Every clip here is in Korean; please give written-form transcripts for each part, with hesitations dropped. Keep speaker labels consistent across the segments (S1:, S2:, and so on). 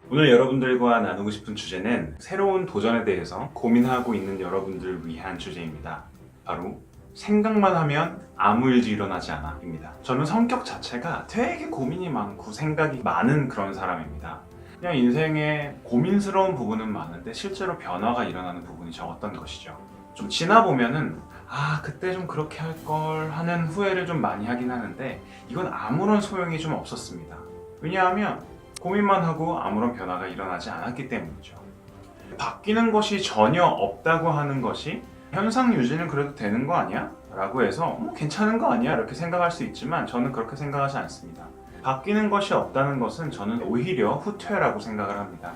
S1: 오늘 여러분들과 나누고 싶은 주제는 새로운 도전에 대해서 고민하고 있는 여러분들을 위한 주제입니다. 바로 생각만 하면 아무 일도 일어나지 않아 입니다. 저는 성격 자체가 되게 고민이 많고 생각이 많은 그런 사람입니다. 그냥 인생에 고민스러운 부분은 많은데 실제로 변화가 일어나는 부분이 적었던 것이죠. 좀 지나보면은 그때 좀 그렇게 할 걸 하는 후회를 좀 많이 하긴 하는데 이건 아무런 소용이 좀 없었습니다. 왜냐하면 고민만 하고 아무런 변화가 일어나지 않았기 때문이죠. 바뀌는 것이 전혀 없다고 하는 것이 현상 유지는 그래도 되는 거 아니야? 라고 해서 괜찮은 거 아니야? 이렇게 생각할 수 있지만 저는 그렇게 생각하지 않습니다. 바뀌는 것이 없다는 것은 저는 오히려 후퇴라고 생각을 합니다.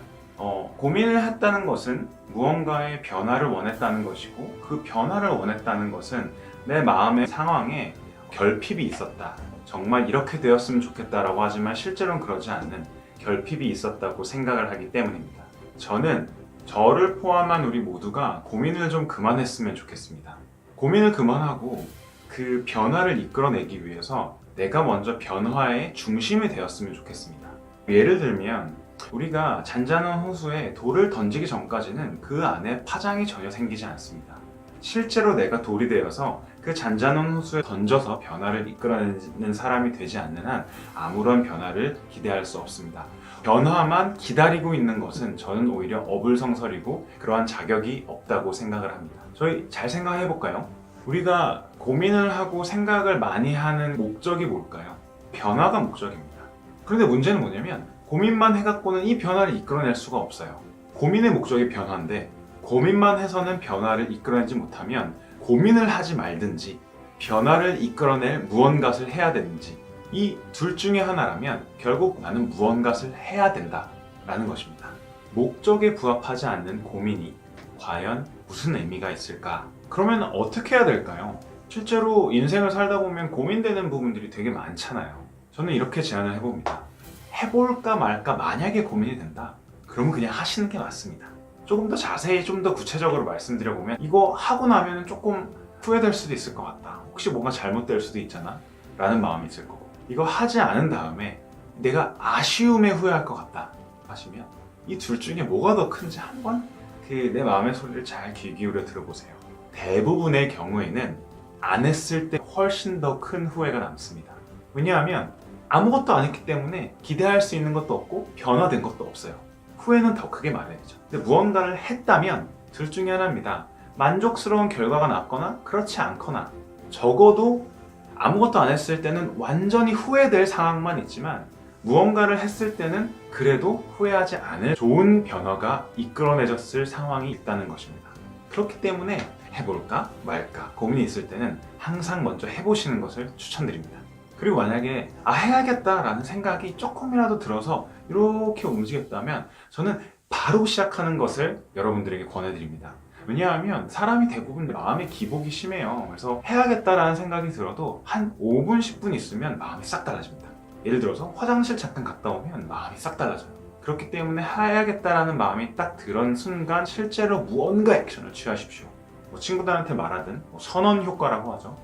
S1: 고민을 했다는 것은 무언가의 변화를 원했다는 것이고 그 변화를 원했다는 것은 내 마음의 상황에 결핍이 있었다. 정말 이렇게 되었으면 좋겠다라고 하지만 실제로는 그러지 않는 결핍이 있었다고 생각을 하기 때문입니다. 저는 저를 포함한 우리 모두가 고민을 좀 그만했으면 좋겠습니다. 고민을 그만하고 그 변화를 이끌어내기 위해서 내가 먼저 변화의 중심이 되었으면 좋겠습니다. 예를 들면 우리가 잔잔한 호수에 돌을 던지기 전까지는 그 안에 파장이 전혀 생기지 않습니다. 실제로 내가 돌이 되어서 그 잔잔한 호수에 던져서 변화를 이끌어내는 사람이 되지 않는 한 아무런 변화를 기대할 수 없습니다. 변화만 기다리고 있는 것은 저는 오히려 어불성설이고 그러한 자격이 없다고 생각을 합니다. 저희 잘 생각해 볼까요? 우리가 고민을 하고 생각을 많이 하는 목적이 뭘까요? 변화가 목적입니다. 그런데 문제는 뭐냐면 고민만 해갖고는 이 변화를 이끌어낼 수가 없어요. 고민의 목적이 변화인데 고민만 해서는 변화를 이끌어내지 못하면 고민을 하지 말든지 변화를 이끌어낼 무언가를 해야 되는지 이 둘 중에 하나라면 결국 나는 무언가를 해야 된다라는 것입니다. 목적에 부합하지 않는 고민이 과연 무슨 의미가 있을까? 그러면 어떻게 해야 될까요? 실제로 인생을 살다 보면 고민되는 부분들이 되게 많잖아요. 저는 이렇게 제안을 해봅니다. 해볼까 말까 만약에 고민이 된다. 그러면 그냥 하시는 게 맞습니다. 조금 더 자세히 좀 더 구체적으로 말씀드려보면 이거 하고 나면 조금 후회될 수도 있을 것 같다. 혹시 뭔가 잘못될 수도 있잖아 라는 마음이 있을 거고 이거 하지 않은 다음에 내가 아쉬움에 후회할 것 같다 하시면 이 둘 중에 뭐가 더 큰지 한번 내 마음의 소리를 잘 귀 기울여 들어보세요. 대부분의 경우에는 안 했을 때 훨씬 더 큰 후회가 남습니다. 왜냐하면 아무것도 안 했기 때문에 기대할 수 있는 것도 없고 변화된 것도 없어요. 후회는 더 크게 말해야죠. 근데 무언가를 했다면 둘 중에 하나입니다. 만족스러운 결과가 났거나 그렇지 않거나 적어도 아무것도 안 했을 때는 완전히 후회될 상황만 있지만 무언가를 했을 때는 그래도 후회하지 않을 좋은 변화가 이끌어내졌을 상황이 있다는 것입니다. 그렇기 때문에 해볼까 말까 고민이 있을 때는 항상 먼저 해보시는 것을 추천드립니다. 그리고 만약에 해야겠다라는 생각이 조금이라도 들어서 이렇게 움직였다면 저는 바로 시작하는 것을 여러분들에게 권해드립니다. 왜냐하면 사람이 대부분 마음의 기복이 심해요. 그래서 해야겠다라는 생각이 들어도 한 5분, 10분 있으면 마음이 싹 달라집니다. 예를 들어서 화장실 잠깐 갔다 오면 마음이 싹 달라져요. 그렇기 때문에 해야겠다라는 마음이 딱 들은 순간 실제로 무언가 액션을 취하십시오. 친구들한테 말하든 선언 효과라고 하죠.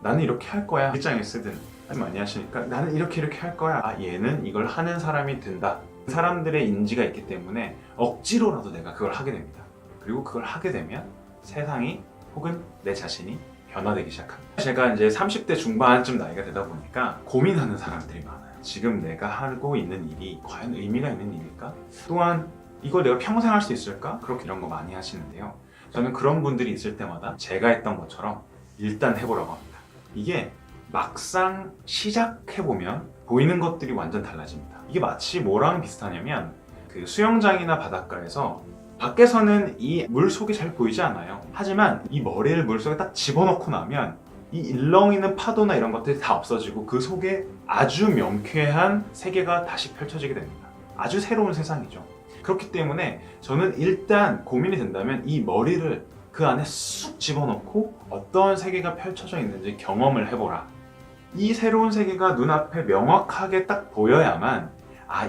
S1: 나는 이렇게 할 거야 일장에 쓰든 많이 하시니까 나는 이렇게 할 거야. 얘는 이걸 하는 사람이 된다. 사람들의 인지가 있기 때문에 억지로라도 내가 그걸 하게 됩니다. 그리고 그걸 하게 되면 세상이 혹은 내 자신이 변화되기 시작합니다. 제가 이제 30대 중반쯤 나이가 되다 보니까 고민하는 사람들이 많아요. 지금 내가 하고 있는 일이 과연 의미가 있는 일일까? 또한 이걸 내가 평생 할 수 있을까? 그렇게 이런 거 많이 하시는데요. 저는 그런 분들이 있을 때마다 제가 했던 것처럼 일단 해보라고 합니다. 이게 막상 시작해보면 보이는 것들이 완전 달라집니다. 이게 마치 뭐랑 비슷하냐면 그 수영장이나 바닷가에서 밖에서는 이 물속이 잘 보이지 않아요. 하지만 이 머리를 물속에 딱 집어넣고 나면 이 일렁이는 파도나 이런 것들이 다 없어지고 그 속에 아주 명쾌한 세계가 다시 펼쳐지게 됩니다. 아주 새로운 세상이죠. 그렇기 때문에 저는 일단 고민이 된다면 이 머리를 그 안에 쑥 집어넣고 어떤 세계가 펼쳐져 있는지 경험을 해보라. 이 새로운 세계가 눈앞에 명확하게 딱 보여야만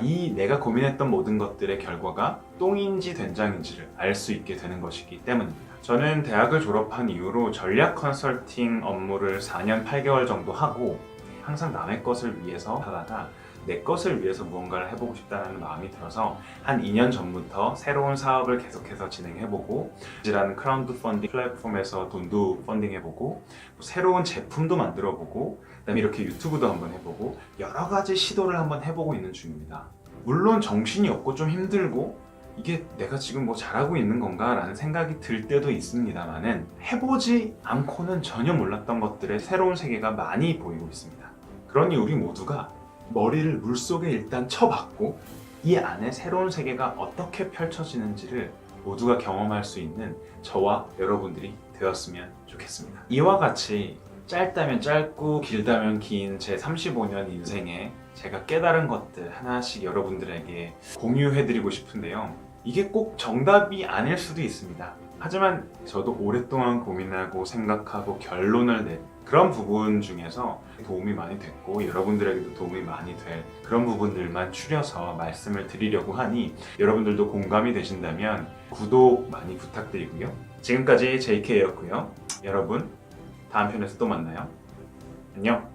S1: 이 내가 고민했던 모든 것들의 결과가 똥인지 된장인지를 알 수 있게 되는 것이기 때문입니다. 저는 대학을 졸업한 이후로 전략 컨설팅 업무를 4년 8개월 정도 하고 항상 남의 것을 위해서 하다가 내 것을 위해서 무언가를 해보고 싶다는 마음이 들어서 한 2년 전부터 새로운 사업을 계속해서 진행해보고 이라는 크라우드 펀딩 플랫폼에서 돈도 펀딩해보고 새로운 제품도 만들어보고 그다음에 이렇게 유튜브도 한번 해보고 여러 가지 시도를 한번 해보고 있는 중입니다. 물론 정신이 없고 좀 힘들고 이게 내가 지금 뭐 잘하고 있는 건가 라는 생각이 들 때도 있습니다만은 해보지 않고는 전혀 몰랐던 것들의 새로운 세계가 많이 보이고 있습니다. 그러니 우리 모두가 머리를 물속에 일단 쳐박고 이 안에 새로운 세계가 어떻게 펼쳐지는지를 모두가 경험할 수 있는 저와 여러분들이 되었으면 좋겠습니다. 이와 같이 짧다면 짧고 길다면 긴 제 35년 인생에 제가 깨달은 것들 하나씩 여러분들에게 공유해드리고 싶은데요. 이게 꼭 정답이 아닐 수도 있습니다. 하지만 저도 오랫동안 고민하고 생각하고 결론을 낸 그런 부분 중에서 도움이 많이 됐고 여러분들에게도 도움이 많이 될 그런 부분들만 추려서 말씀을 드리려고 하니 여러분들도 공감이 되신다면 구독 많이 부탁드리고요. 지금까지 JK였고요. 여러분 다음 편에서 또 만나요. 안녕.